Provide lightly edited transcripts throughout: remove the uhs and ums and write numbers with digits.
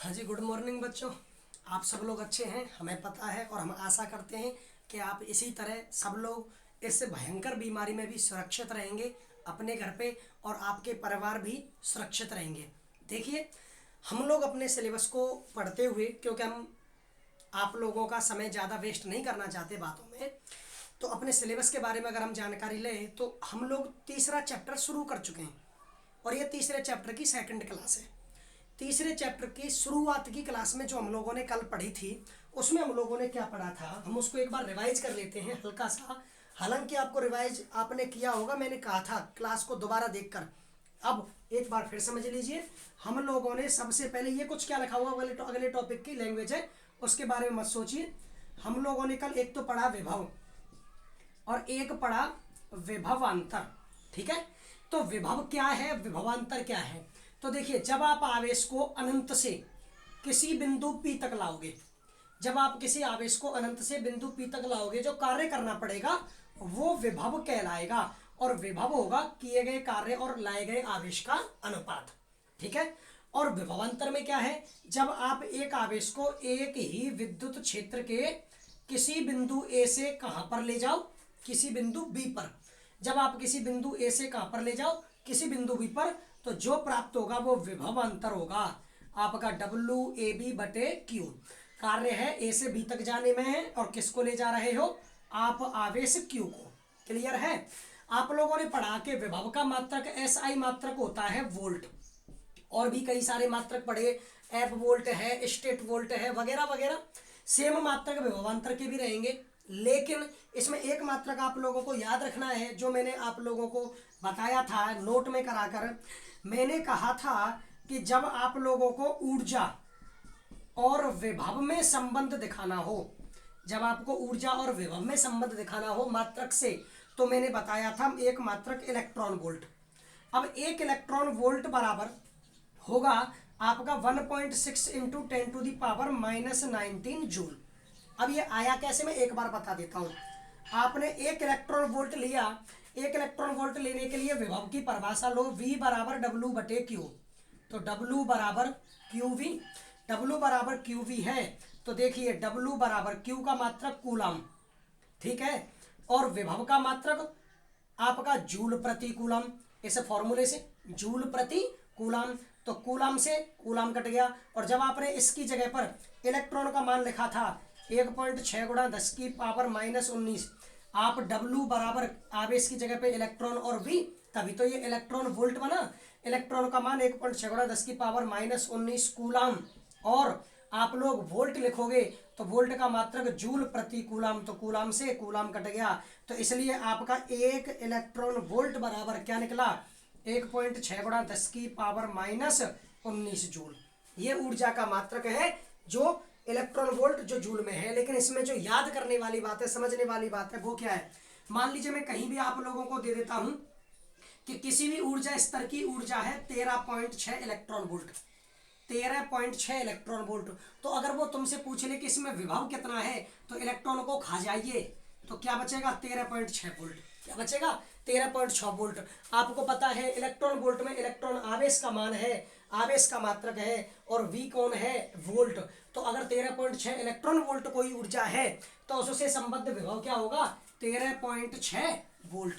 हाँ जी, good morning बच्चों। आप सब लोग अच्छे हैं, हमें पता है और हम आशा करते हैं कि आप इसी तरह सब लोग इस भयंकर बीमारी में भी सुरक्षित रहेंगे अपने घर पे, और आपके परिवार भी सुरक्षित रहेंगे। देखिए, हम लोग अपने सिलेबस को पढ़ते हुए, क्योंकि हम आप लोगों का समय ज़्यादा वेस्ट नहीं करना चाहते बातों में, तो अपने सिलेबस के बारे में अगर हम जानकारी लें तो हम लोग तीसरा चैप्टर शुरू कर चुके हैं और ये तीसरे चैप्टर की सेकंड क्लास है। तीसरे चैप्टर की शुरुआत की क्लास में जो हम लोगों ने कल पढ़ी थी, उसमें हम लोगों ने क्या पढ़ा था, हम उसको एक बार रिवाइज कर लेते हैं हल्का सा। हालांकि आपको रिवाइज आपने किया होगा, मैंने कहा था क्लास को दोबारा देखकर। अब एक बार फिर समझ लीजिए। हम लोगों ने सबसे पहले ये कुछ क्या लिखा हुआ अगले टॉपिक की लैंग्वेज है, उसके बारे में मत सोचिए। हम लोगों ने कल एक तो पढ़ा विभव और एक पढ़ा विभवांतर। ठीक है, तो विभव क्या है, विभवांतर क्या है। तो देखिए, जब आप आवेश को अनंत से किसी बिंदु P तक लाओगे, जब आप किसी आवेश को अनंत से बिंदु P तक लाओगे, जो कार्य करना पड़ेगा वो विभव कहलाएगा, और विभव होगा किए गए कार्य और लाए गए आवेश का अनुपात। ठीक है, और विभवांतर में क्या है, जब आप एक आवेश को एक ही विद्युत क्षेत्र के किसी बिंदु A से कहां पर ले जाओ, किसी बिंदु B पर। जब आप किसी बिंदु A से कहां पर ले जाओ, किसी बिंदु B पर, तो जो प्राप्त होगा वो विभवांतर होगा आपका WAB/Q। कार्य है A से B तक जाने में है, और किसको ले जा रहे हो आप, आवेश Q को। क्लियर है। आप लोगों ने पढ़ा कि विभव का मात्रक SI मात्रक होता है वोल्ट, और भी कई सारे मात्रक पढ़े, एफ वोल्ट है, स्टेट वोल्ट है, वगैरह वगैरह। सेम मात्रक विभवांतर के भी रहेंगे, लेकिन इसमें एक मात्रक आप लोगों को याद रखना है, जो मैंने आप लोगों को बताया था नोट में कराकर। मैंने कहा था कि जब आप लोगों को ऊर्जा और विभव में संबंध दिखाना हो, जब आपको ऊर्जा और विभव में संबंध दिखाना हो मात्रक से, तो मैंने बताया था एक मात्रक इलेक्ट्रॉन वोल्ट। अब एक इलेक्ट्रॉन वोल्ट बराबर होगा आपका 1.6 इंटू 10⁻⁻19 जूल। अब ये आया कैसे, मैं एक बार बता देता हूँ। आपने एक इलेक्ट्रॉन वोल्ट लिया, एक इलेक्ट्रॉन वोल्ट लेने के लिए विभव की परिभाषा लो, V बराबर W/Q। तो W बराबर QV, W बराबर QV है, तो देखिए W बराबर Q का मात्रक कूलम। ठीक है, और विभव का मात्रक आपका जूल प्रति कूलम, इस फॉर्मूले से जूल प्रति कूलम। तो कूलम से कूलम कट गया, और जब आपने इसकी जगह पर इलेक्ट्रॉन का मान लिखा था 1.6 × 10⁻⁻19, आप W बराबर आवेश की जगह पे इलेक्ट्रॉन और V, तभी तो ये इलेक्ट्रॉन वोल्ट बना। इलेक्ट्रॉन का मान 1.6 × 10⁻⁻19 कूलम, और आप लोग वोल्ट लिखोगे तो वोल्ट का मात्रक जूल प्रति कूलम, तो कूलम से कूलम कट गया, तो इसलिए आपका एक इलेक्ट्रॉन वोल्ट बराबर क्या निकला, 1.6 × 10⁻⁻19 जूल। ये ऊर्जा का मात्रक है, जो इलेक्ट्रॉन वोल्ट जो जूल में है। लेकिन इसमें जो याद करने वाली बात है, समझने वाली बात है, वो क्या है। मान लीजिए मैं कहीं भी आप लोगों को दे देता हूं कि किसी भी ऊर्जा स्तर की ऊर्जा है 13.6 इलेक्ट्रॉन वोल्ट, 13.6 इलेक्ट्रॉन वोल्ट। तो अगर वो तुमसे पूछ ले कि इसमें विभव कितना है, तो इलेक्ट्रॉन को खा जाइए, तो क्या बचेगा 13.6 वोल्ट। क्या बचेगा 13.6 वोल्ट। आपको पता है इलेक्ट्रॉन वोल्ट में इलेक्ट्रॉन आवेश का मान है, आवेश का मात्रक है, और V कौन है, वोल्ट। तो अगर 13.6 इलेक्ट्रॉन वोल्ट कोई ऊर्जा है, तो उससे संबद्ध विभव क्या होगा, 13.6 वोल्ट।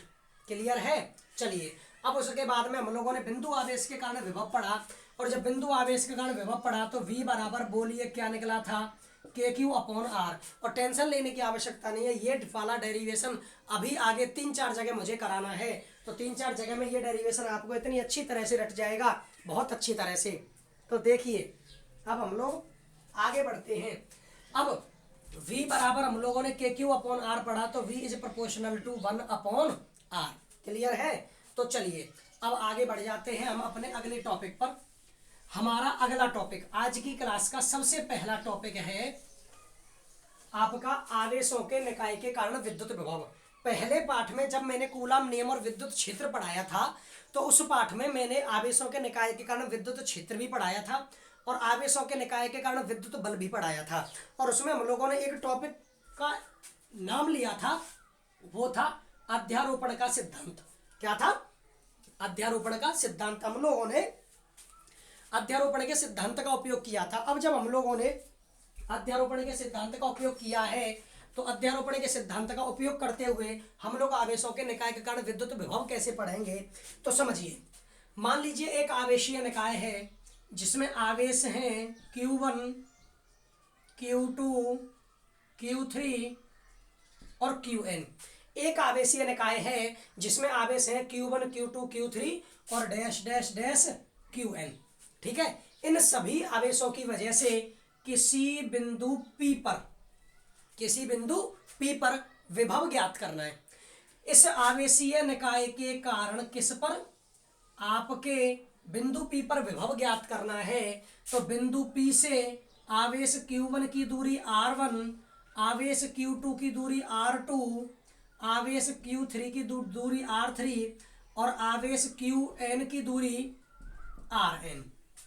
क्लियर है। चलिए, अब उसके बाद में हम लोगों ने बिंदु आवेश के कारण विभव पढ़ा, और जब बिंदु आवेश के कारण विभव पढ़ा तो V बराबर बोलिए क्या निकला था, KQ/R। और टेंशन लेने की आवश्यकता नहीं है, ये वाला डेरिवेशन अभी आगे 3-4 जगह मुझे कराना है, तो 3-4 जगह में ये डेरिवेशन आपको इतनी अच्छी तरह से रट जाएगा, बहुत अच्छी तरह से। तो देखिए, अब हम लोग आगे बढ़ते हैं। अब V बराबर हम लोगों ने KQ/R पढ़ा, तो V is proportional to 1/R। Clear है। तो चलिए अब आगे बढ़ जाते हैं हम अपने अगले टॉपिक पर। हमारा अगला टॉपिक आज की क्लास का सबसे पहला टॉपिक है आपका आवेशों के निकाय के कारण विद्युत विभव। पहले पाठ में जब मैंने कूलम नियम और विद्युत क्षेत्र पढ़ाया था, तो उस पाठ में मैंने आवेशों के निकाय के कारण विद्युत क्षेत्र भी पढ़ाया था, और आवेशों के निकाय के कारण विद्युत बल भी पढ़ाया था। और उसमें हम लोगों ने एक टॉपिक का नाम लिया था, वो था अध्यारोपण का सिद्धांत। क्या था, अध्यारोपण का सिद्धांत। हम लोगों ने अध्यारोपण के सिद्धांत का उपयोग किया था। अब जब हम लोगों ने अध्यारोपण के सिद्धांत का उपयोग किया है तो अध्यारोपण के सिद्धांत का उपयोग करते हुए हम लोग आवेशों के निकाय के कारण विद्युत विभव कैसे पढ़ेंगे। तो समझिए, मान लीजिए एक आवेशीय निकाय है जिसमें आवेश हैं Q1, Q2, Q3 और Qn। एक आवेशीय निकाय है जिसमें आवेश हैं Q1, Q2, Q3 और डैश डैश डैश Qn। ठीक है, इन सभी आवेशों की वजह से किसी बिंदु P पर विभव ज्ञात करना है। इस आवेशीय निकाय के कारण किस पर, आपके बिंदु P पर विभव ज्ञात करना है। तो बिंदु P से आवेश Q1 की दूरी R1, आवेश Q2 की दूरी R2, आवेश Q3 की दूरी R3 और आवेश Qn की दूरी Rn।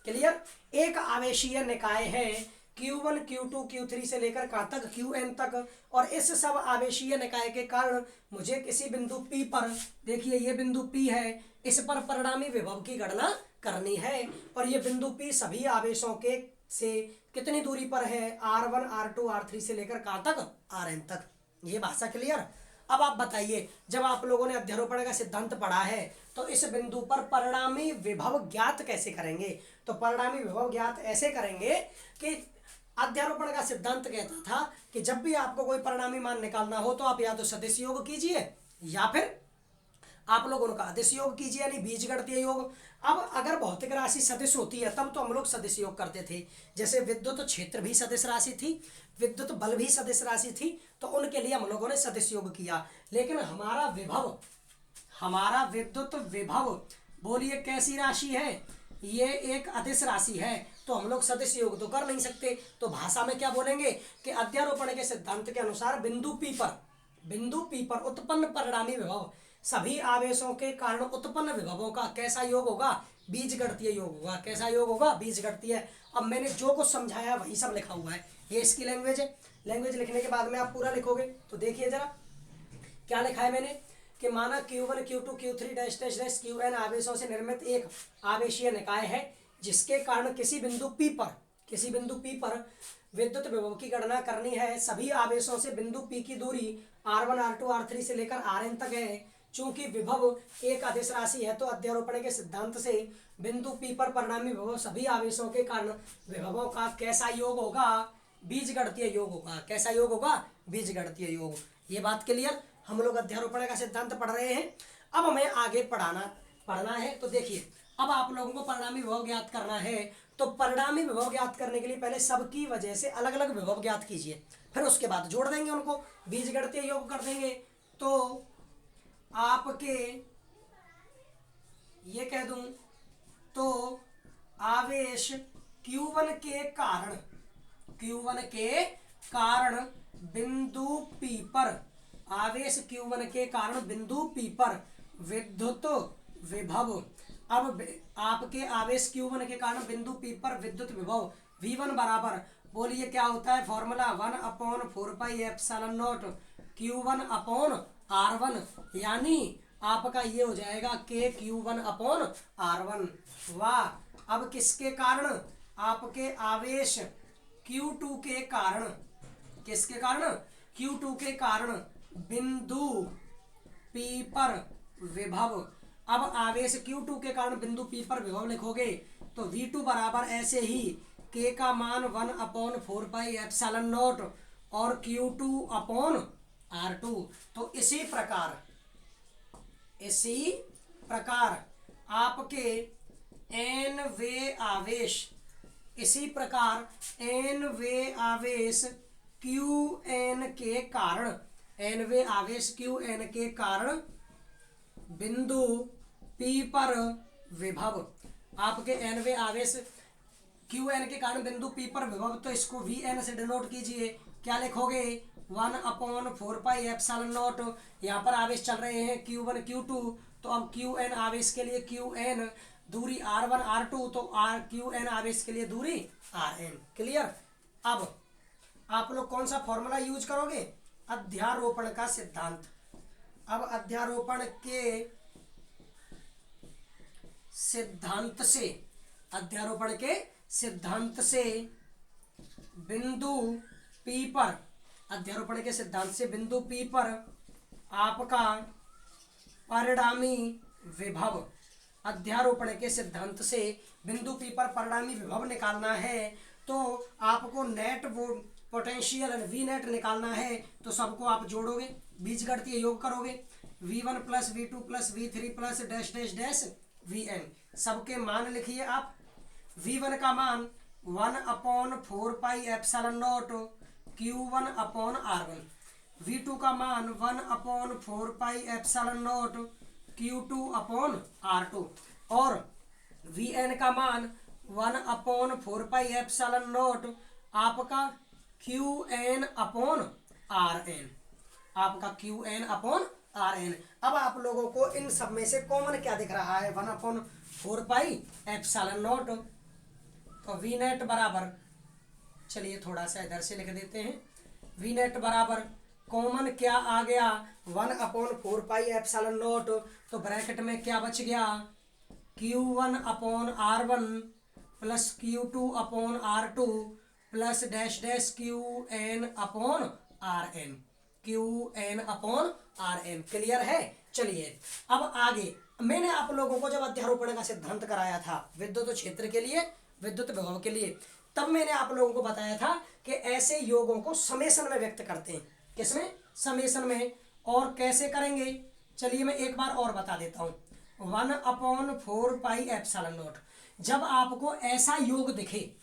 क्लियर। एक आवेशीय निकाय है Q1, Q2, Q3 से लेकर कहाँ तक, Qn तक। और इस सब आवेशीय निकाय के कारण मुझे किसी बिंदु P पर, देखिए ये बिंदु P है, इस पर परिणामी विभव की गणना करनी है। और ये बिंदु P सभी आवेशों के से कितनी दूरी पर है, R1, R2, R3 से लेकर कहाँ तक, Rn तक। ये भाषा क्लियर। अब आप बताइए, जब आप लोगों ने अध्यारोपण का सिद्धांत पढ़ा है तो इस बिंदु पर परिणामी विभव ज्ञात कैसे करेंगे। तो परिणामी विभव ज्ञात ऐसे करेंगे कि अध्यारोपण का सिद्धांत कहता था कि जब भी आपको कोई परिणामी मान निकालना हो तो आप या तो सदिश योग कीजिए या फिर आप लोग उनका अदिश योग कीजिए, यानी बीजगणितीय योग। अब अगर भौतिक राशि सदिश होती है तब तो हम लोग सदिश योग करते थे। जैसे विद्युत क्षेत्र भी सदिश राशि थी, विद्युत बल भी सदिश राशि थी, तो उनके लिए हम लोगों ने सदिश योग किया। लेकिन हमारा विद्युत विभव, बोलिए कैसी राशि है, ये एक अदिश राशि है, तो हम लोग सदिश योग तो कर नहीं सकते। तो भाषा में क्या बोलेंगे कि अध्यारोपण के सिद्धांत के अनुसार बिंदु P पर उत्पन्न परिणामी विभव सभी आवेशों के कारण उत्पन्न विभवों का कैसा योग होगा, बीजगणितीय योग होगा। कैसा योग होगा, बीजगणितीय। अब मैंने जो कुछ समझाया वही सब लिखा हुआ है, ये इसकी लैंग्वेज है। लैंग्वेज लिखने के बाद में आप पूरा लिखोगे। तो देखिए जरा क्या लिखा है मैंने, कि माना Q1, Q2, Q3 dash dash dash Qn आवेशों से निर्मित एक आवेशीय निकाय है जिसके कारण किसी बिंदु P पर विद्युत विभव की गणना करनी है। सभी आवेशों से बिंदु P की दूरी R1, R2, R3 से लेकर Rn तक है। चूंकि विभव एक अदिश राशि है तो अध्यारोपण के सिद्धांत से बिंदु P पर परिणामी विभव सभी आवेशों के कारण विभवों का कैसा योग होगा, बीजगणितीय योग होगा। कैसा योग होगा, बीजगणितीय योग। ये बात क्लियर। हम लोग अध्यारोपण का सिद्धांत पढ़ रहे हैं, अब हमें आगे पढ़ना है। तो देखिए, अब आप लोगों को परिणामी विभव ज्ञात करना है। तो परिणामी विभव ज्ञात करने के लिए पहले सबकी वजह से अलग अलग विभव ज्ञात कीजिए, फिर उसके बाद जोड़ देंगे उनको, बीजगणितीय योग कर देंगे। तो आपके ये कह दूं तो आवेश Q1 के कारण बिंदु P पर, आवेश Q1 के कारण बिंदु P पर विद्युत विभव। अब आपके आवेश Q1 के कारण बिंदु P पर विद्युत विभव V1 बराबर, बोलिए क्या होता है फॉर्मूला, 1/4πε0 Q1/R1, यानी आपका ये हो जाएगा K Q1/R1। वाह। अब किसके कारण, आपके आवेश Q2 के कारण, किसके कारण, Q2 के कारण बिंदु P पर विभव। अब आवेश Q2 के कारण बिंदु P पर विभव लिखोगे तो V2 बराबर ऐसे ही K का मान 1/4πε0 और Q2/R2। तो इसी प्रकार आपके n वे आवेश Qn के कारण बिंदु P पर विभव, आपके n वे आवेश Qn के कारण बिंदु P पर विभव, तो इसको Vn से डिनोट कीजिए। क्या लिखोगे, 1/4πε0। यहाँ पर आवेश चल रहे हैं Q1, Q2, तो अब Qn आवेश के लिए Qn दूरी R1, R2, तो Qn आवेश के लिए दूरी Rn। क्लियर। अब आप लोग कौन सा फॉर्मूला यूज करोगे, अध्यारोपण का सिद्धांत। अब अध्यारोपण के सिद्धांत से अध्यारोपण के सिद्धांत से बिंदु P पर, अध्यारोपण के सिद्धांत से बिंदु P पर आपका परिणामी विभव, अध्यारोपण के सिद्धांत से बिंदु P पर परिणामी विभव निकालना है तो आपको नेट पोटेंशियल वी नेट निकालना है। तो सबको आप जोड़ोगे, बीजगणितीय योग करोगे, V1 plus V2 plus V3 plus dash dash dash Vn, सबके मान लिखिए आप। V1 का मान 1/4πε0 Q1 अपॉन R1, V2 का मान 1/4πε0 Q2 अपॉन R2 और Vn का मान 1/4πε0 आपका Qn अपॉन Rn, आपका Qn अपॉन Rn। अब आप लोगों को इन सब में से कॉमन क्या दिख रहा है? 1/4πε0। तो वी नेट बराबर, चलिए थोड़ा सा इधर से लिख देते हैं, वी नेट बराबर कॉमन क्या आ गया? 1/4πε0। तो ब्रैकेट में क्या बच गया? Q1 upon R1 plus Q2 upon R2 plus dash dash Qn upon Rn, Qn upon Rn। Clear है? चलिए अब आगे, मैंने आप लोगों को जब अध्यारोपण का सिद्धांत कराया था विद्युत क्षेत्र के लिए, विद्युत विभव के लिए, तब मैंने आप लोगों को बताया था कि ऐसे योगों को समेशन में व्यक्त करते हैं। किसमें? समेशन में। और कैसे करेंगे? चलिए मैं एक बार और बता देता हूँ। 1/4πε0, जब आपको ऐसा योग दिखे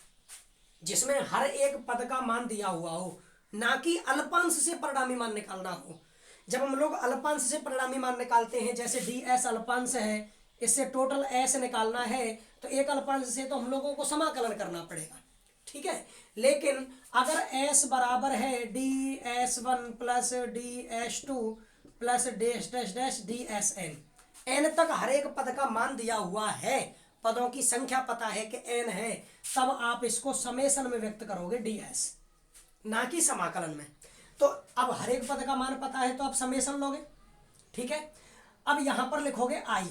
जिसमें हर एक पद का मान दिया हुआ हो, ना कि अल्पांश से परिणामी मान निकालना हो। जब हम लोग अल्पांश से परिणामी मान निकालते हैं, जैसे ds अल्पांश है, इससे टोटल s निकालना है, तो एक अल्पांश से तो हम लोगों को समाकलन करना पड़ेगा, ठीक है। लेकिन अगर s बराबर है ds1 plus ds2 plus dash dash dash dsn, n तक हर एक पद का मान दिया हुआ है, पदों की संख्या पता है कि n है, तब आप इसको समेशन में व्यक्त करोगे ds, ना कि समाकलन में। तो अब हर एक पद का मान पता है तो आप समेशन लोगे, ठीक है। अब यहां पर लिखोगे i,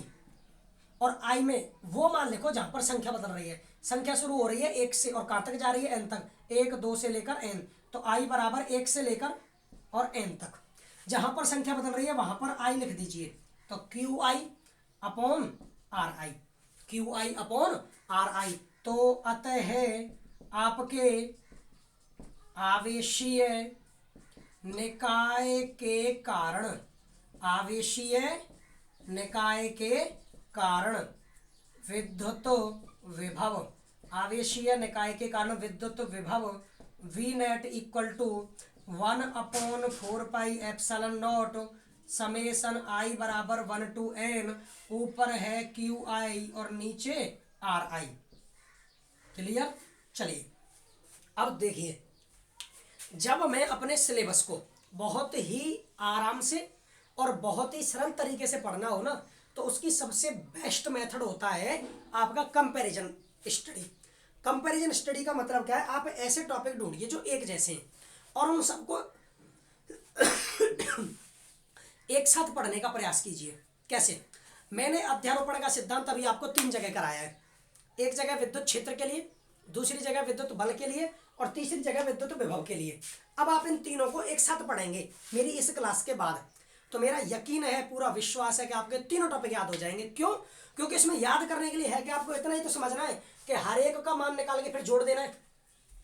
और i में वो मान लिखो जहां पर संख्या बदल रही है। संख्या शुरू हो रही है 1 से और कहां तक जा रही है? n तक, 1 2 से लेकर n। तो i बराबर 1 से लेकर और n तक। जहां पर संख्या बदल रही है वहां पर i लिख दीजिए। तो qi upon ri, qi upon ri। तो अतः आपके आवेशीय निकाय के कारण, आवेशीय निकाय के कारण विद्युत विभव, आवेशीय निकाय के कारण विद्युत विभव V net equal to 1/4πε0 summation i बराबर 1 to n, ऊपर है qi और नीचे ri। क्लियर? चलिए अब देखिए, जब मैं अपने सिलेबस को बहुत ही आराम से और बहुत ही सरल तरीके से पढ़ना हो ना, तो उसकी सबसे बेस्ट मेथड होता है आपका कंपैरिजन स्टडी। कंपैरिजन स्टडी का मतलब क्या है? आप ऐसे टॉपिक ढूंढिए जो एक जैसे हैं और उन सबको एक साथ पढ़ने का प्रयास कीजिए। कैसे? मैंने अध्यारोपण का सिद्धांत अभी आपको 3 जगह कराया है। एक जगह विद्युत क्षेत्र के लिए, दूसरी जगह विद्युत बल के लिए और तीसरी जगह विद्युत विभव के लिए। अब आप इन तीनों को एक साथ पढ़ेंगे मेरी इस क्लास के बाद, तो मेरा यकीन है, पूरा विश्वास है कि आपके तीनों टॉपिक याद हो जाएंगे। क्यों? क्योंकि इसमें याद करने के लिए है कि आपको इतना ही तो समझना है कि हर एक का मान निकाल के फिर जोड़ देना है,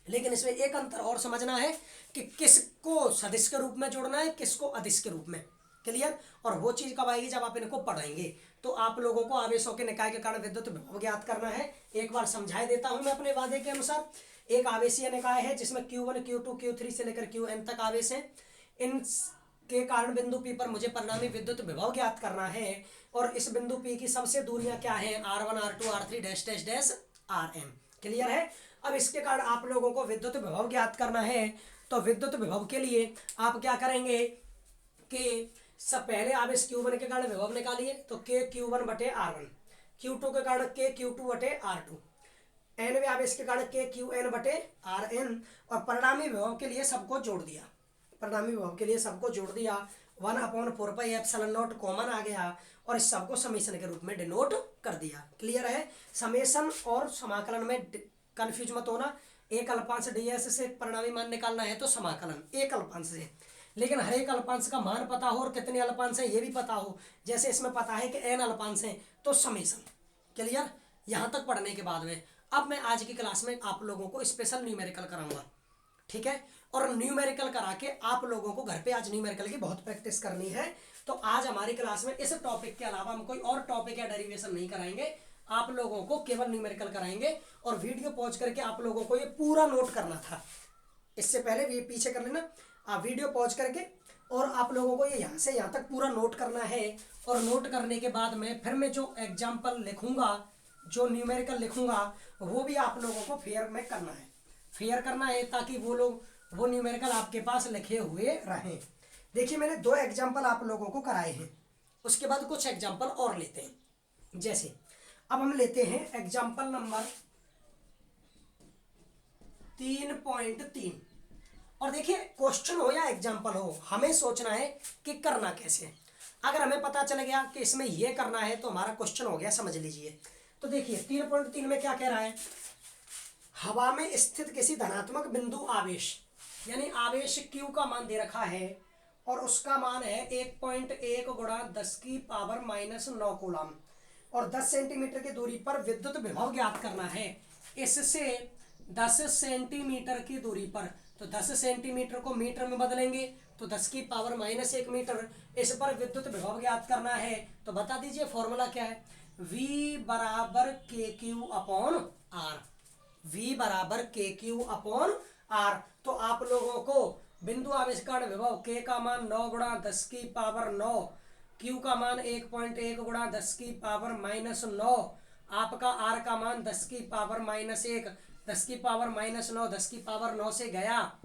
लेकिन इसमें एक अंतर और समझना है कि किसको सदिश के रूप में जोड़ना है, किसको अदिश के रूप में। क्लियर? और वो चीज कब आएगी? जब आप इनको पढ़ेंगे। तो आप लोगों को आवेशों के निकाय के कारण विद्युत विभव ज्ञात करना है। एक बार समझाई देता हूं मैं अपने वादे के अनुसार। एक आवेशीय निकाय है जिसमें Q1 Q2 Q3 से लेकर Qn तक आवेश है। इन के कारण बिंदु P पर मुझे परिणामी विद्युत विभव ज्ञात करना है, और इस बिंदु P की सबसे दूरियां क्या है? R1 R2 R3 dash dash dash Rn। Clear है? अब इसके कारण आप लोगों को विद्युत विभव ज्ञात करना है। तो विद्युत विभव के लिए आप क्या करेंगे कि सब पहले आवेश Q1 के कारण विभव निकालिए, तो K Q1 बटे R1, Q2 के कारण K Q2 बटे R2, nवें आवेश के कारण K Qn बटे Rn, और परिणामी विभव के लिए सबको जोड़ दिया। परिणामी विभव के लिए सबको जोड़ दिया। 1/4πε0 कॉमन आ गया, और इस सब को समेशन के रूप में डिनोट कर दिया। क्लियर है? समेशन और समाकलन में कंफ्यूज मत होना। एक अल्पांश ds से परिणामी मान निकालना है तो समाकलन एक अल्पांश से, लेकिन हर एक अल्पांश का मान पता हो और कितने अल्पांश है ये भी पता हो। जैसे इसमें पता है कि n अल्पांश है तो समेशन। क्लियर? यहाँ तक पढ़ने के बाद में अब मैं आज की क्लास में आप लोगों को स्पेशल न्यूमेरिकल कराऊंगा। ठीक है? और न्यूमेरिकल करा के आप लोगों को घर पे आज न्यूमेरिकल की बहुत प्रैक्टिस करनी है। तो आज हमारी क्लास में इस टॉपिक के अलावा हम कोई और टॉपिक या डेरिवेशन नहीं कराएंगे, आप लोगों को केवल न्यूमेरिकल कराएंगे। और वीडियो पॉज करके आप लोगों को ये पूरा नोट करना था। इससे पहले ये पीछे कर लेना, आप वीडियो पॉज करके और आप लोगों को ये यहाँ से यहाँ तक पूरा नोट करना है। और नोट करने के बाद में फिर मैं जो एग्जाम्पल लिखूंगा, जो न्यूमेरिकल लिखूंगा, वो भी आप लोगों को फेयर में करना है। फेयर करना है ताकि वो न्यूमेरिकल आपके पास लिखे हुए रहें। देखिए मैंने 2 एग्जाम्पल आप लोगों को कराए हैं, उसके बाद कुछ एग्जाम्पल और लेते हैं। जैसे अब हम लेते हैं एग्जाम्पल नंबर 3.3। और देखिए क्वेश्चन हो या एग्जाम्पल हो, हमें सोचना है कि करना कैसे। अगर हमें पता चल गया कि इसमें यह करना है तो हमारा क्वेश्चन हो गया, समझ लीजिए। तो देखिए 3.3 में क्या कह रहा है, हवा में स्थित किसी धनात्मक बिंदु आवेश, यानी आवेश Q का मान दे रखा है और उसका मान है 1.1 गुणा 10 की पावर -9 कूलम, और 10 सेंटीमीटर की दूरी पर विद्युत विभव ज्ञात करना है। इससे 10 सेंटीमीटर की दूरी पर, तो 10 सेंटीमीटर को मीटर में बदलेंगे तो 10 की पावर -1 मीटर, इस पर विद्युत विभव ज्ञात करना है। तो बता दीजिए फॉर्मूला क्या है, V बराबर KQ अपॉन R। V बराबर KQ अपॉन R। तो आप लोगों को बिंदु आवेशकारण विभव K का मान 9 गुणा 10 की पावर 9, Q का मान 1.1 गुणा 10 की पावर -9, आपका R का मान 10 की पावर -1, 10 की पावर -9, 10 की पावर 9 से गया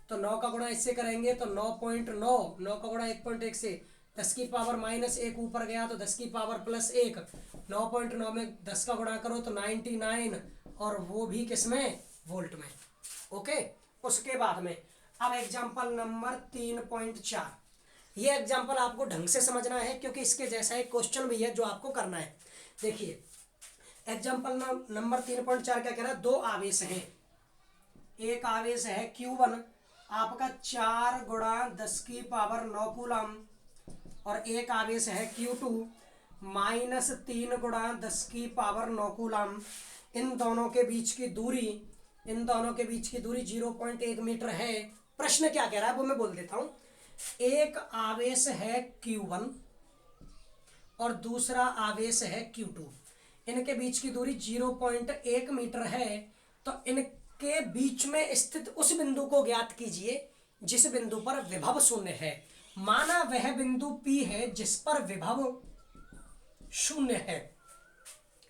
तो 9 का गुणा इससे करेंगे तो 9.9, 9 का गुणा 1.1 से 10 की पावर -1 ऊपर गया तो 10 की पावर +1, 9.9 में 10 का गुणा करो तो 99, और वो भी किसमें, वोल्ट में। ओके, उसके बाद में अब एग्जाम्पल नंबर 3.4। ये एग्जाम्पल आपको ढंग से समझना है क्योंकि इसके जैसा एक क्वेश्चन भी है जो आपको करना है। देखिए एग्जाम्पल नंबर 3.4 क्या कह रहा है, 2 आवेश हैं। एक आवेश है Q1 आपका 4 गुणा 10 की पावर 9 कूलम, और एक आवेश है Q2 -3 गुणा 10 की पावर 9 कूलम। इन दोनों के बीच की दूरी 0.1 मीटर है। प्रश्न क्या कह रहा है वो मैं बोल देता हूं। एक आवेश है Q1 और दूसरा आवेश है Q2, इनके बीच की दूरी 0.1 मीटर है। तो इनके बीच में स्थित उस बिंदु को ज्ञात कीजिए जिस बिंदु पर विभव शून्य है। माना वह बिंदु P है जिस पर विभव शून्य है,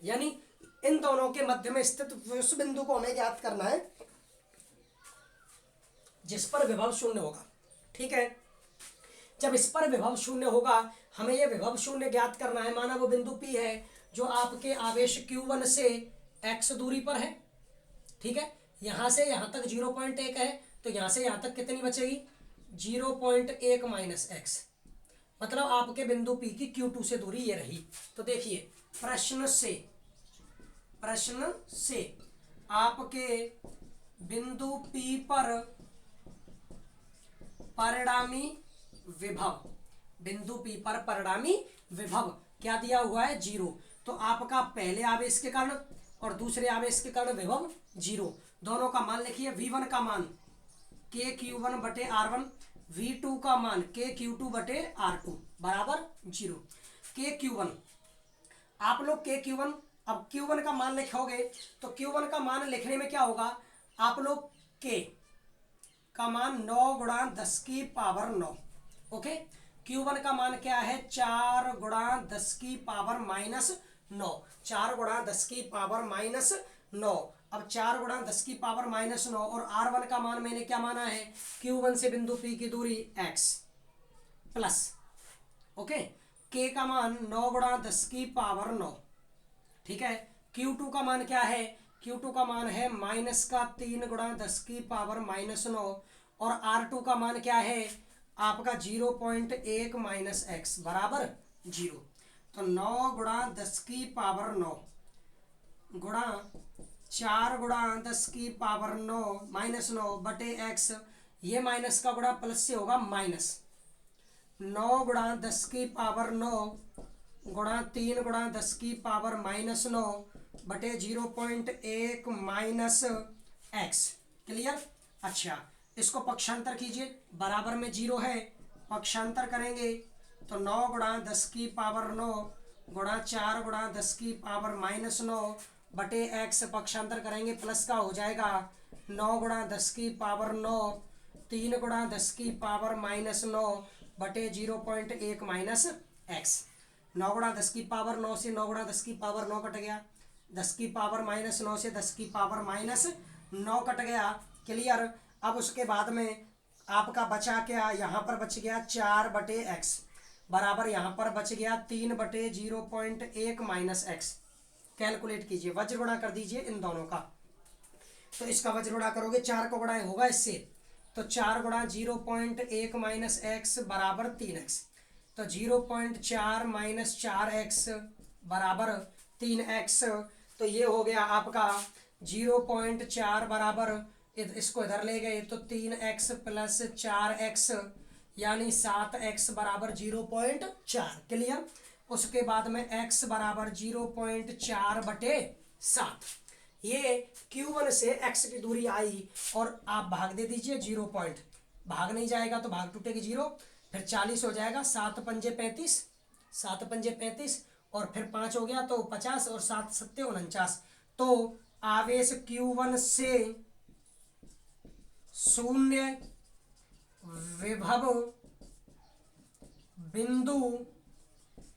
यानी इन दोनों के मध्य में स्थित उस बिंदु को हमें ज्ञात करना है जिस पर विभव शून्य होगा। ठीक है, जब इस पर विभव शून्य होगा हमें यह विभव शून्य ज्ञात करना है। माना वो बिंदु P है जो आपके आवेश Q1 से x दूरी पर है। ठीक है, यहां से यहां तक 0.1 है तो यहां से यहां तक कितनी बचेगी, 0.1 - x, मतलब आपके बिंदु P की Q2 से दूरी ये रही। तो देखिए प्रश्न से आपके बिंदु P पर परिणामी विभव क्या दिया हुआ है, 0। तो आपका पहले आवेश के कारण और दूसरे आवेश के कारण विभव 0। दोनों का मान लिखिए, V1 का मान KQ1/R1, V2 का मान KQ2/R2 बराबर 0। KQ1 आप लोग KQ1, अब Q1 का मान लिखोगे तो Q1 का मान लिखने में क्या होगा, आप लोग K का मान 9 गुणा 10 की पावर 9। ओके, Q1 का मान क्या है, 4 गुणा 10 की पावर -9, 4 गुणा 10 की पावर -9। अब 4 गुणा 10 की पावर -9 और R1 का मान मैंने क्या माना है, Q1 से बिंदु P की दूरी x प्लस, ओके, K का मान 9 गुणा 10 की पावर 9। ठीक है, Q2 का मान क्या है, Q2 का मान है -3 गुणा 10 की पावर -9, और R2 का मान क्या है आपका 0.1 - x बराबर 0। तो 9 गुणा 10 की पावर 9 गुणा 4 गुणा 10 की पावर 9 माइनस 9 बटे x, ये माइनस का गुणा प्लस से होगा माइनस 9 गुणा 10 की पावर 9 गुणा 3 गुणा 10 की पावर माइनस 9 बटे 0.1 माइनस एक्स। क्लियर। अच्छा, इसको पक्षांतर कीजिए, बराबर में 0 है, पक्षांतर करेंगे तो 9 गुणा 10 की पावर 9 गुणा 4 गुणा 10 की पावर माइनस 9 बटे एक्स, पक्षांतर करेंगे प्लस का हो जाएगा 9 गुणा 10 की पावर 9 3 गुणा 10 की पावर माइनस 9 बटे 0.1 माइनस एक्स। 9 गुणा 10 की पावर 9 से 9 गुणा 10 की पावर 9 कट गया, 10 की पावर माइनस 9 से 10 की पावर माइनस 9 कट गया। क्लियर। अब उसके बाद में आपका बचा क्या, यहाँ पर बच गया 4 बटे एक्स बराबर यहाँ पर बच गया 3 बटे 0.1 माइनस एक्स। कैलकुलेट कीजिए, वज्र गुणा कर दीजिए इन दोनों का। तो इसका वज्र गुणा करोगे 4 का गुणा होगा इससे, तो 4 गुणा 0.1 माइनस एक्स बराबर 3x, तो 0.4 माइनस 4x बराबर 3x। तो ये हो गया आपका 0.4 बराबर, इसको इधर ले गए तो 3x प्लस 4x यानी 7x बराबर 0.4। क्लियर। उसके बाद में x बराबर 0.4 बटे 7। ये Q1 से x की दूरी आई और आप भाग दे दीजिए 0 पॉइंट, भाग नहीं जाएगा तो भाग टूटेगी 0, फिर 40 हो जाएगा, 7 पंजे 35, 7 पंजे 35 और फिर 5 हो गया तो 50 और 7 सत्ते 49। तो आवेश Q1 से शून्य विभव बिंदु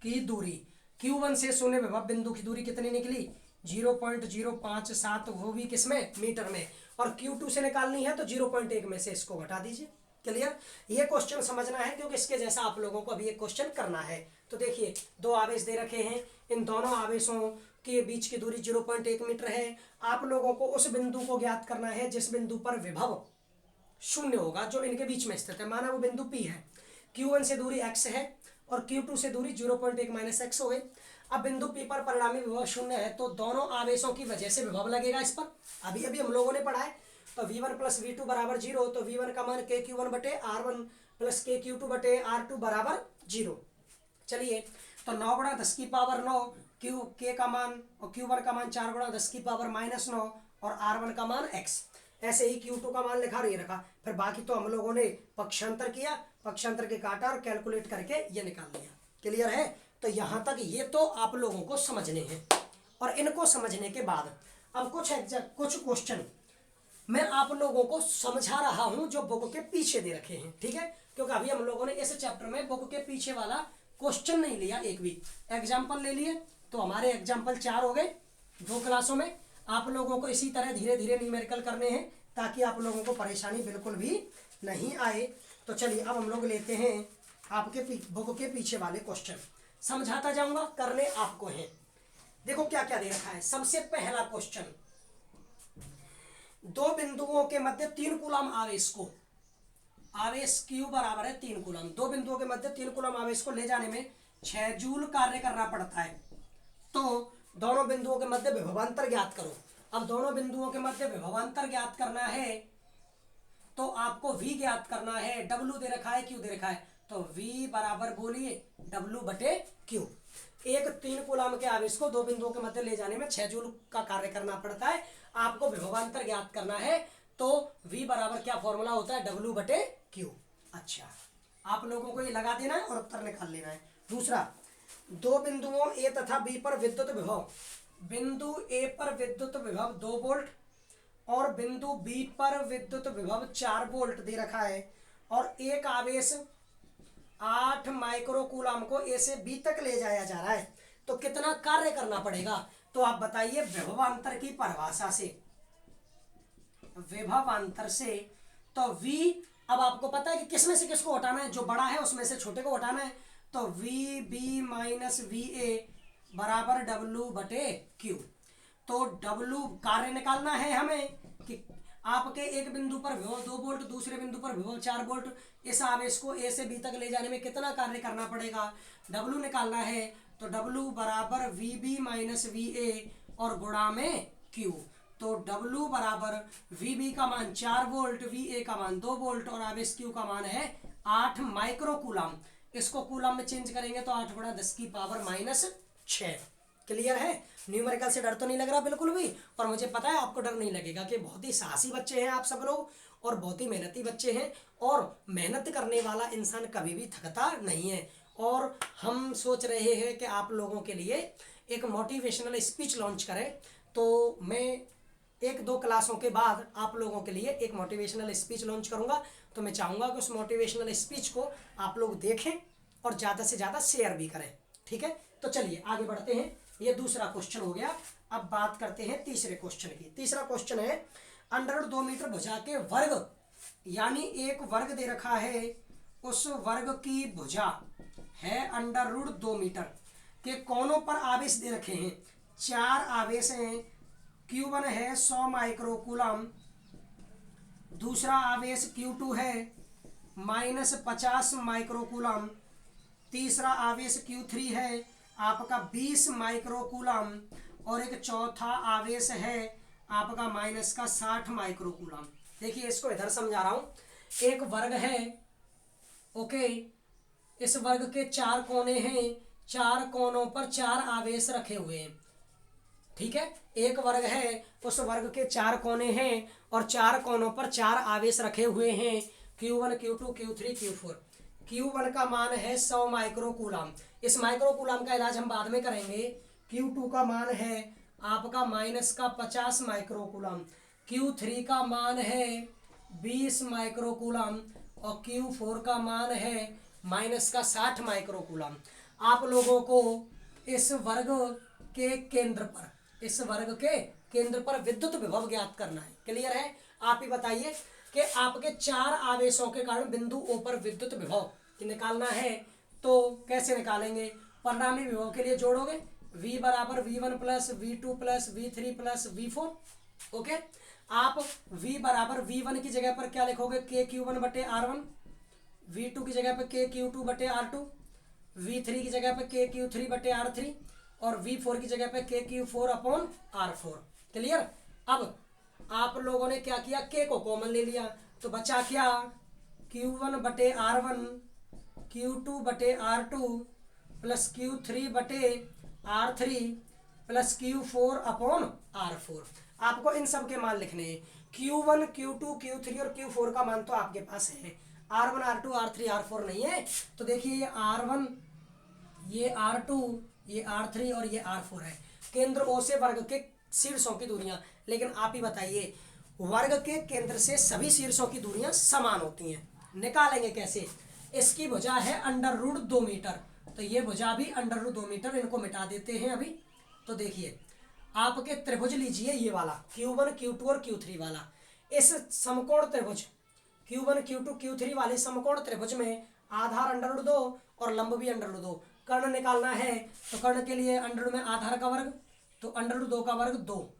की दूरी, Q1 से शून्य विभव बिंदु की दूरी कितनी निकली 0.057, वो भी किसमें, मीटर में, और Q2 से निकालनी है तो 0.1 में से इसको घटा दीजिए। क्लियर। ये क्वेश्चन समझना है क्योंकि इसके जैसा आप लोगों को अभी एक क्वेश्चन करना है। तो देखिए 2 आवेश दे रखे हैं, इन दोनों आवेशों के बीच की दूरी 0.1 मीटर है। आप लोगों को उस बिंदु को ज्ञात करना है जिस बिंदु पर विभव शून्य होगा, जो इनके बीच में स्थित है, माना वो बिंदु P है। Q1 से दूरी x है और Q2 से दूरी 0.1 माइनस एक्स हो गई। अब बिंदु P पर परिणामी विभव शून्य है तो दोनों आवेशों की वजह से विभव लगेगा इस पर, अभी अभी हम लोगों ने पढ़ा है। तो v1 प्लस v2 बराबर 0, तो v1 का मान kq1 बटे r1 प्लस kq2 बटे r2 बराबर 0। चलिए, तो 9 गुणा 10 की पावर 9 k का मान और q1 का मान 4 गुणा 10 की पावर माइनस 9 और r1 का मान x। ऐसे ही Q2 का मान लिखा नहीं रखा, फिर बाकी तो हम लोगों ने पक्षांतर किया, पक्षांतर के काटा और कैलकुलेट करके ये निकाल लिया। क्लियर है। तो यहाँ तक ये तो आप लोगों को समझने हैं, और इनको समझने के बाद अब कुछ क्वेश्चन मैं आप लोगों को समझा रहा हूँ जो बुक के पीछे दे रखे हैं। ठीक है, क्योंकि अभी हम लोगों ने इस चैप्टर में बुक के पीछे वाला क्वेश्चन नहीं लिया, एक भी एग्जाम्पल ले लिए, तो हमारे एग्जाम्पल 4 हो गए 2 क्लासों में। आप लोगों को इसी तरह धीरे धीरे न्यूमेरिकल करने हैं ताकि आप लोगों को परेशानी बिल्कुल भी नहीं आए। तो चलिए अब हम लोग लेते हैं आपके बुक के पीछे वाले क्वेश्चन, समझाता जाऊंगा, करने आपको हैं। देखो क्या क्या दे रखा है। सबसे पहला क्वेश्चन, 2 बिंदुओं के मध्य 3 कूलम आवेश को, आवेश Q बराबर है 3 कूलम, 2 बिंदुओं के मध्य 3 कूलम आवेश को ले जाने में 6 जूल कार्य करना पड़ता है। तो दोनों बिंदुओं के मध्य विभवांतर ज्ञात करो। अब दोनों बिंदुओं के मध्य विभवांतर ज्ञात करना है तो आपको V ज्ञात करना है। W दे रखा है, Q दे रखा है, तो V बराबर बोलिए W बटे Q। एक 3 कूलम के आवेश को 2 बिंदुओं के मध्य ले जाने में 6 जूल का कार्य करना पड़ता है। आपको विभवांतर ज्ञात करना है तो V बराबर क्या फॉर्मूला होता है, W बटे Q। अच्छा, आप लोगों को ये लगा देना है और उत्तर निकाल लेना है। दूसरा, 2 बिंदुओं A तथा B पर विद्युत विभव, बिंदु A पर विद्युत विभव 2 वोल्ट और बिंदु B पर विद्युत विभव 4 वोल्ट दे रखा है, और एक आवेश 8 माइक्रो कूलम को A से B तक ले जाया जा रहा है, तो कितना कार्य करना पड़ेगा। तो आप बताइए विभवांतर की परिभाषा से, विभवांतर से, तो V, अब आपको पता है कि किसमें से किसको हटाना है, जो बड़ा है उसमें से छोटे को हटाना है। तो VB माइनस VA बराबर W बटे Q। तो W कार्य निकालना है हमें कि आपके एक बिंदु पर विभव 2 वोल्ट, दूसरे बिंदु पर विभव 4 वोल्ट, इस आवेश को A से B तक ले जाने में कितना कार्य करना पड़ेगा, W निकालना है। तो W बराबर VB माइनस VA और गुणा में Q। तो W बराबर VB का मान 4 वोल्ट, VA का मान 2 वोल्ट और आवेश Q का मान है 8 माइक्रो कूलम। इसको कूलम में चेंज करेंगे तो 8 गुणा 10 की पावर माइनस 6। क्लियर है? न्यूमेरिकल से डर तो नहीं लग रहा बिल्कुल भी, और मुझे पता है आपको डर नहीं लगेगा कि बहुत ही साहसी बच्चे हैं आप सब लोग और बहुत ही मेहनती बच्चे हैं, और मेहनत करने वाला इंसान कभी भी थकता नहीं है। और हम सोच रहे हैं कि आप लोगों के लिए एक मोटिवेशनल स्पीच लॉन्च करें, तो मैं 1-2 क्लासों के बाद आप लोगों के लिए एक मोटिवेशनल स्पीच लॉन्च करूंगा। तो मैं चाहूँगा कि उस मोटिवेशनल स्पीच को आप लोग देखें और ज़्यादा से ज़्यादा शेयर भी करें। ठीक है, तो चलिए आगे बढ़ते हैं। ये दूसरा क्वेश्चन हो गया। अब बात करते हैं तीसरे क्वेश्चन की। तीसरा क्वेश्चन है √2 मीटर भुजा के वर्ग, यानी एक वर्ग दे रखा है, उस वर्ग की भुजा है √2 मीटर के कोनों पर आवेश दे रखे हैं। 4 आवेश हैं। Q1 है 100 माइक्रो कूलम, दूसरा आवेश Q2 है -50 माइक्रो कूलम, तीसरा आवेश Q3 है आपका 20 माइक्रो कूलम और एक चौथा आवेश है आपका -60 माइक्रो कूलम। देखिए इसको इधर समझा रहा हूँ। एक वर्ग है, ओके, इस वर्ग के 4 कोने हैं, 4 कोनों पर 4 आवेश रखे हुए हैं। ठीक है, एक वर्ग है, उस वर्ग के 4 कोने हैं और 4 कोनों पर 4 आवेश रखे हुए हैं। Q1 Q2 Q3 Q4। Q1 का मान है 100 माइक्रो कूलम। इस माइक्रो कूलम का इलाज हम बाद में करेंगे। Q2 का मान है आपका -50 माइक्रो कूलम, Q3 का मान है 20 माइक्रो कूलम और Q4 का मान है -60 माइक्रो कूलम। आप लोगों को इस वर्ग के केंद्र पर, इस वर्ग के केंद्र पर विद्युत विभव ज्ञात करना है। क्लियर है? आप ही बताइए कि आपके 4 आवेशों के कारण बिंदु O पर विद्युत विभव निकालना है, तो कैसे निकालेंगे? परिणामी विभव के लिए जोड़ोगे, V बराबर V1 plus V2 plus V3 plus V4। Okay, आप V बराबर V1 की जगह पर क्या लिखोगे? KQ1/R1, V2 की जगह पर KQ2/R2, V3 की जगह पर KQ3/R3 और V4 की जगह पे KQ4/R4। क्लियर? अब आप लोगों ने क्या किया? K को कॉमन ले लिया, तो बचा क्या? Q1/R1 Q2/R2 plus Q3/R3 plus Q4/R4। आपको इन सब के मान लिखने हैं। Q1 Q2 Q3 और Q4 का मान तो आपके पास है, R1 R2 R3 R4 नहीं है। तो देखिए ये R1, ये R2, ये R3 और ये R4 है। केंद्र O से वर्ग के शीर्षों की दूरियां। लेकिन आप ही बताइए, वर्ग के केंद्र से सभी शीर्षों की दूरियां समान होती हैं, निकालेंगे कैसे? इसकी भुजा है √2 मीटर, तो ये भुजा भी √2 मीटर। इनको मिटा देते हैं अभी। तो देखिए आपके त्रिभुज लीजिए, ये वाला Q1 Q2 और Q3 वाला, इस समकोण त्रिभुज Q1 Q2 Q3 वाले समकोण त्रिभुज में आधार √2 और लंब भी √2। कर्ण निकालना है तो कर्ण के लिए √ में आधार का वर्ग, तो √2 का वर्ग 2,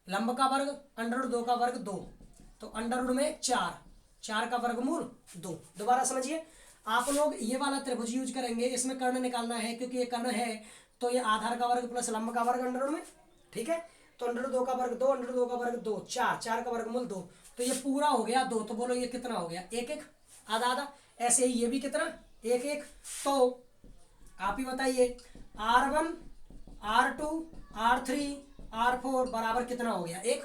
लंब का वर्ग √2 का वर्ग 2, तो √ में 4, 4 का वर्गमूल 2। दोबारा समझिए, आप लोग ये वाला त्रिभुज यूज करेंगे, इसमें कर्ण निकालना है क्योंकि ये कर्ण है, तो ये आधार का वर्ग प्लस लंब का वर्ग √ में। ठीक है, तो √2 का वर्ग 2, √2 का वर्ग 2, 4, 4 का वर्गमूल 2, तो ये पूरा हो गया 2। तो बोलो ये कितना हो गया? 1 1, आधा आधा। ऐसे ही ये भी कितना? 1 1। तो आप ही बताइए, R1 R2 R3 R4 बराबर कितना हो गया? 1।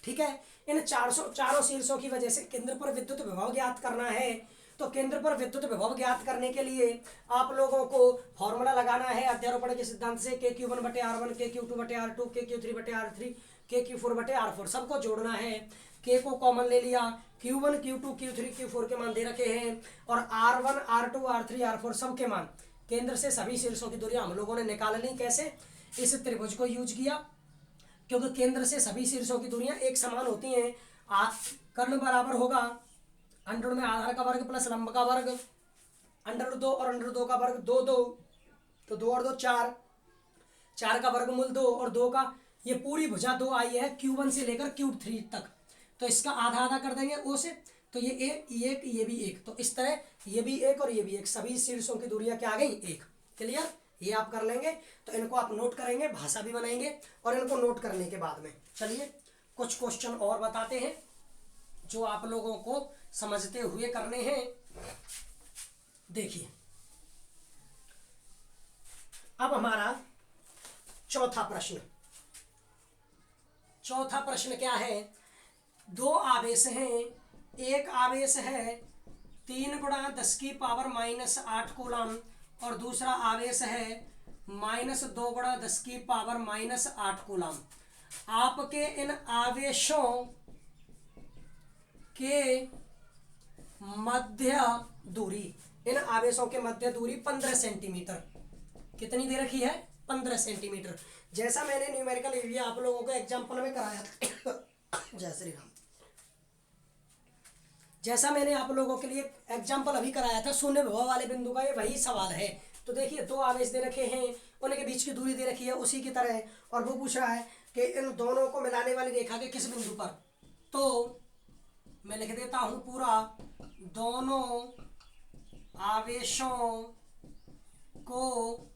ठीक है, इन चारों शीर्षों की वजह से केंद्र पर विद्युत विभव ज्ञात करना है। तो केंद्र पर विद्युत विभव ज्ञात करने के लिए आप लोगों को फॉर्मूला लगाना है अध्यारोपण के सिद्धांत से। KQ1/R1 KQ2/R2 KQ3/R3 KQ4/R4 सबको जोड़ना है। K को कॉमन ले लिया, Q1 Q2 Q3 Q4 के मान दे रखे हैं और R1 R2 R3 R4 सब के मान, केंद्र से सभी शीर्षों की दूरियां हम लोगों ने निकाल ली। कैसे? इस त्रिभुज को यूज किया, क्योंकि केंद्र से सभी शीर्षों की दूरियां एक समान होती हैं। कर्ण बराबर होगा √ में आधार का वर्ग प्लस लंब का वर्ग √2 और √2 का वर्ग 2 2, तो 2 और 2 4, 4 का वर्गमूल 2 और 2 का, ये पूरी भुजा 2 आई है Q1 से लेकर Q3 तक। तो इसका आधा आधा कर देंगे O से, तो ये एक ये भी 1, तो इस तरह ये भी 1 और ये भी 1, सभी शीर्षों की दूरियां क्या आ गई? 1। क्लियर? ये आप कर लेंगे। तो इनको आप नोट करेंगे, भाषा भी बनाएंगे, और इनको नोट करने के बाद में चलिए कुछ क्वेश्चन और बताते हैं जो आप लोगों को समझते हुए करने हैं। देखिए अब हमारा चौथा प्रश्न क्या है। दो आवेश हैं, एक आवेश है 3 × 10⁻⁻8 कूलम और दूसरा आवेश है -2 × 10⁻⁻8 कूलम। आपके इन आवेशों के मध्य दूरी, इन आवेशों के मध्य दूरी 15 सेंटीमीटर। कितनी दे रखी है? 15 सेंटीमीटर। जैसा मैंने न्यूमेरिकल एरिया आप लोगों को एग्जाम्पल में कराया था जय श्री राम, जैसा मैंने आप लोगों के लिए एग्जाम्पल अभी कराया था शून्य विभव वाले बिंदु का, ये वही सवाल है। तो देखिए दो आवेश दे रखे हैं, उनके बीच की दूरी दे रखी है उसी की तरह, और वो पूछ रहा है कि इन दोनों को मिलाने वाली रेखा के किस बिंदु पर। तो मैं लिख देता हूं पूरा, दोनों आवेशों को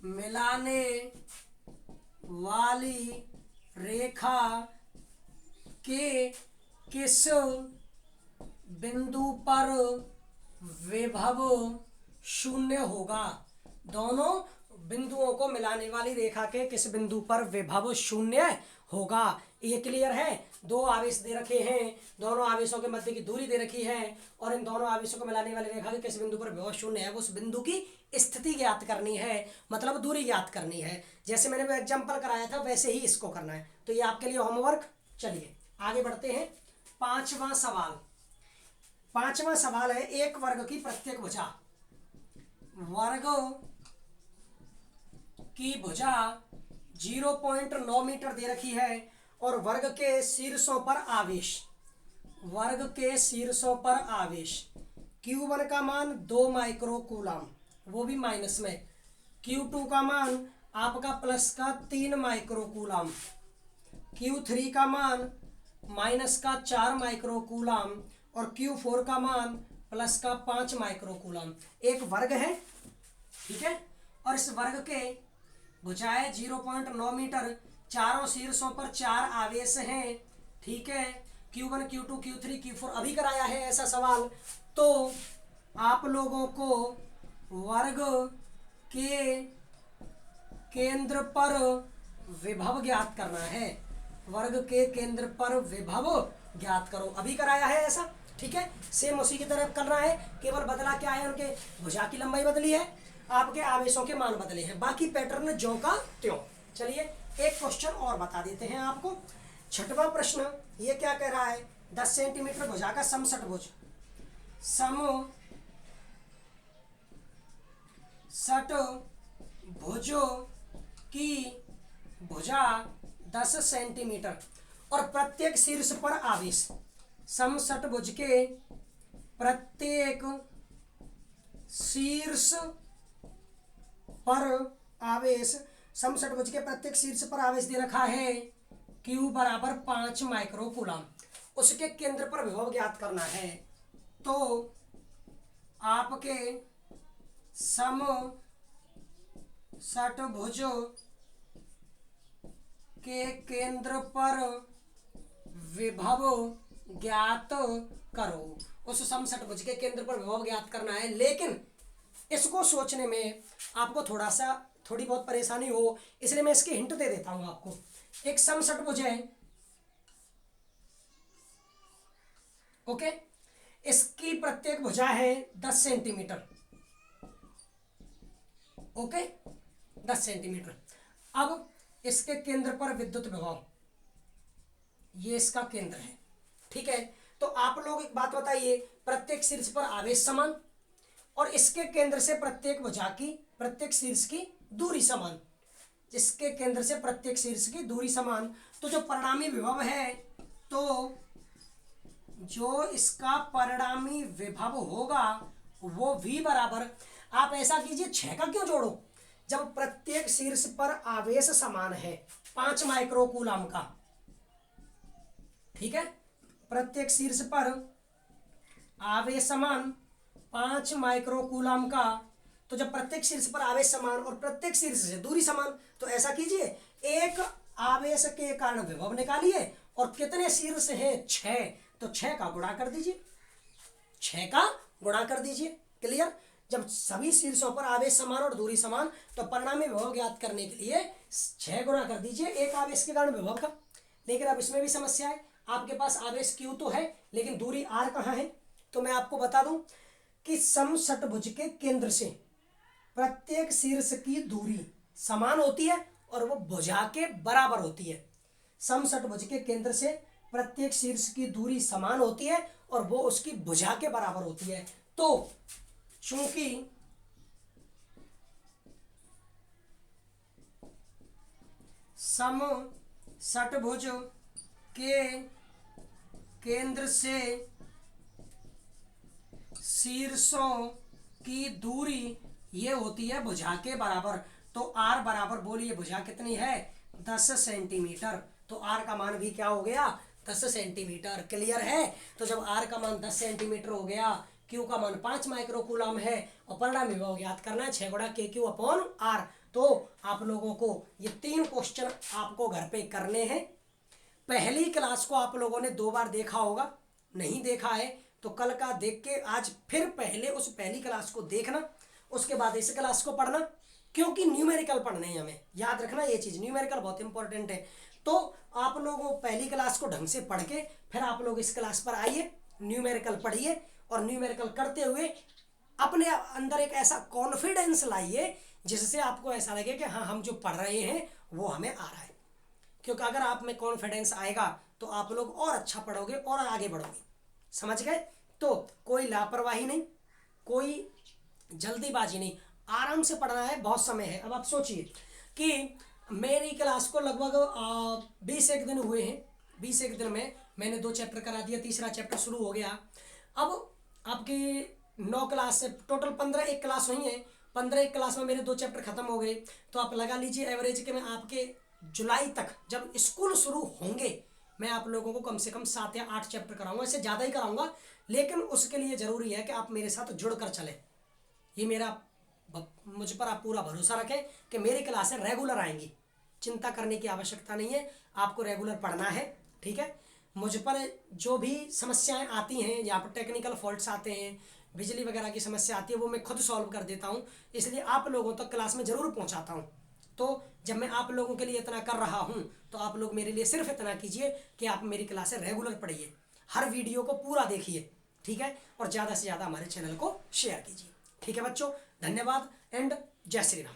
मिलाने वाली रेखा के किस बिंदु पर विभव शून्य होगा। दोनों बिंदुओं को मिलाने वाली रेखा के किस बिंदु पर विभव शून्य होगा। ये क्लियर है। दो आवेश दे रखे हैं, दोनों आवेशों के मध्य की दूरी दे रखी है, और इन दोनों आवेशों को मिलाने वाली रेखा के किस बिंदु पर विभव शून्य है, उस बिंदु की स्थिति ज्ञात करनी है, मतलब दूरी ज्ञात करनी है। जैसे मैंने वो एग्जाम्पल कराया था वैसे ही इसको करना है। तो ये आपके लिए होमवर्क। चलिए आगे बढ़ते हैं। पांचवा सवाल है, एक वर्ग की प्रत्येक भुजा, वर्ग की भुजा 0.9 मीटर दे रखी है, और वर्ग के शीर्षों पर आवेश Q1 का मान 2 माइक्रो कूलम, वो भी माइनस में, Q2 का मान आपका प्लस का 3 माइक्रो कूलम, Q3 का मान माइनस का 4 माइक्रो कूलम, और Q4 का मान प्लस का 5 माइक्रो कूलम। एक वर्ग है, ठीक है, और इस वर्ग के भुजाएं 0.9 मीटर, चारों शीर्षों पर 4 आवेश हैं, ठीक है, Q1 Q2 Q3 Q4 अभी कराया है ऐसा सवाल। तो आप लोगों को वर्ग के केंद्र पर विभव ज्ञात करना है, वर्ग के केंद्र पर विभव ज्ञात करो, अभी कराया है ऐसा, ठीक है। सेम उसी की तरह करना है, केवल बदला क्या है, उनके भुजा की लंबाई बदली है, आपके आवेशों के मान बदले हैं, बाकी पैटर्न ज्यों का त्यों। चलिए एक क्वेश्चन और बता देते हैं आपको। छठवां प्रश्न ये क्या कह रहा है, 10 सेंटीमीटर भुजा का समषटभुज की भुजा 10 सेंटीमीटर और प्रत्येक शीर्ष पर आवेश, समषटभुज के प्रत्येक शीर्ष पर आवेश, समषटभुज के प्रत्येक शीर्ष पर आवेश दे रखा है Q बराबर 5 माइक्रो कूलम, उसके केंद्र पर विभव ज्ञात करना है। तो आपके समषटभुज के केंद्र पर विभव ज्ञात करो, उस समषटभुज के केंद्र पर विभव ज्ञात करना है। लेकिन इसको सोचने में आपको थोड़ी बहुत परेशानी हो, इसलिए मैं इसकी हिंट दे देता हूं आपको। एक समषटभुज है, ओके, इसकी प्रत्येक भुजा है 10 सेंटीमीटर, ओके, 10 सेंटीमीटर। अब इसके केंद्र पर विद्युत विभव, ये इसका केंद्र है, ठीक है। तो आप लोग एक बात बताइए, प्रत्येक शीर्ष पर आवेश समान और इसके केंद्र से प्रत्येक भुजा की प्रत्येक शीर्ष की दूरी समान, जिसके केंद्र से प्रत्येक शीर्ष की दूरी समान, तो जो परिणामी विभव है, तो जो इसका परिणामी विभव होगा वो V बराबर, आप ऐसा कीजिए 6 का क्यों जोड़ो, जब प्रत्येक शीर्ष पर आवेश समान है 5 माइक्रो कूलम का, ठीक है, प्रत्येक शीर्ष पर आवेश समान 5 माइक्रो कूलम का, तो जब प्रत्येक शीर्ष पर आवेश समान और प्रत्येक शीर्ष से दूरी समान, तो ऐसा कीजिए, एक आवेश के कारण विभव निकालिए और कितने शीर्ष हैं 6, तो 6 का गुणा कर दीजिए, 6 का गुणा कर दीजिए। क्लियर। जब सभी शीर्षों पर आवेश समान और दूरी समान, तो परिणामी विभव ज्ञात करने के लिए 6 गुणा कर दीजिए एक आवेश के कारण विभव का। लेकिन अब इसमें भी समस्या है, आपके पास आवेश Q तो है लेकिन दूरी R कहाँ है, तो मैं आपको बता दूं कि समषटभुज के केंद्र से प्रत्येक शीर्ष की दूरी समान होती है और वो भुजा के बराबर होती है। समषटभुज के केंद्र से प्रत्येक शीर्ष की दूरी समान होती है और वो उसकी भुजा के बराबर होती है। तो चूंकि समषटभुज के केंद्र से शीर्षों की दूरी ये होती है भुजा के बराबर, तो R बराबर बोलिए भुजा कितनी है 10 सेंटीमीटर, तो R का मान भी क्या हो गया 10 सेंटीमीटर। क्लियर है। तो जब R का मान 10 सेंटीमीटर हो गया, Q का मान 5 माइक्रोकूलम है और परिणामी विभव ज्ञात करना है 6 गुणा KQ अपॉन R। तो आप लोगों को ये 3 क्वेश्चन आपको घर पे करने हैं। पहली क्लास को आप लोगों ने 2 बार देखा होगा, नहीं देखा है तो कल का देख के आज फिर पहले उस पहली क्लास को देखना, उसके बाद इस क्लास को पढ़ना, क्योंकि न्यूमेरिकल पढ़ने हैं हमें। याद रखना ये चीज़, न्यूमेरिकल बहुत इंपॉर्टेंट है। तो आप लोगों पहली क्लास को ढंग से पढ़ के फिर आप लोग इस क्लास पर आइए, न्यूमेरिकल पढ़िए और न्यूमेरिकल करते हुए अपने अंदर एक ऐसा कॉन्फिडेंस लाइए जिससे आपको ऐसा लगे कि हाँ हम जो पढ़ रहे हैं वो हमें आ रहा है। क्योंकि अगर आप में कॉन्फिडेंस आएगा तो आप लोग और अच्छा पढ़ोगे और आगे बढ़ोगे। समझ गए। तो कोई लापरवाही नहीं, कोई जल्दीबाजी नहीं, आराम से पढ़ना है, बहुत समय है। अब आप सोचिए कि मेरी क्लास को लगभग 20 दिन हुए हैं, 20 दिन में मैंने 2 चैप्टर करा दिया, तीसरा चैप्टर शुरू हो गया। अब आपकी 9 क्लास से टोटल 15 एक क्लास हुई है, 15 एक क्लास में मेरे 2 चैप्टर खत्म हो गए। तो आप लगा लीजिए एवरेज के मैं आपके जुलाई तक जब स्कूल शुरू होंगे मैं आप लोगों को कम से कम 7 या 8 चैप्टर कराऊंगा, इससे ज़्यादा ही कराऊंगा। लेकिन उसके लिए ज़रूरी है कि आप मेरे साथ जुड़कर चलें। ये मुझ पर आप पूरा भरोसा रखें कि मेरी क्लासें रेगुलर आएंगी, चिंता करने की आवश्यकता नहीं है। आपको रेगुलर पढ़ना है, ठीक है। मुझ पर जो भी समस्याएं आती हैं, यहाँ पर टेक्निकल फॉल्ट्स आते हैं, बिजली वगैरह की समस्या आती है, वो मैं खुद सॉल्व कर देता हूँ, इसलिए आप लोगों तक क्लास में ज़रूर पहुँचाता हूँ। तो जब मैं आप लोगों के लिए इतना कर रहा हूँ तो आप लोग मेरे लिए सिर्फ इतना कीजिए कि आप मेरी क्लासें रेगुलर पढ़िए, हर वीडियो को पूरा देखिए, ठीक है, और ज़्यादा से ज़्यादा हमारे चैनल को शेयर कीजिए। ठीक है बच्चों, धन्यवाद एंड जय श्री राम।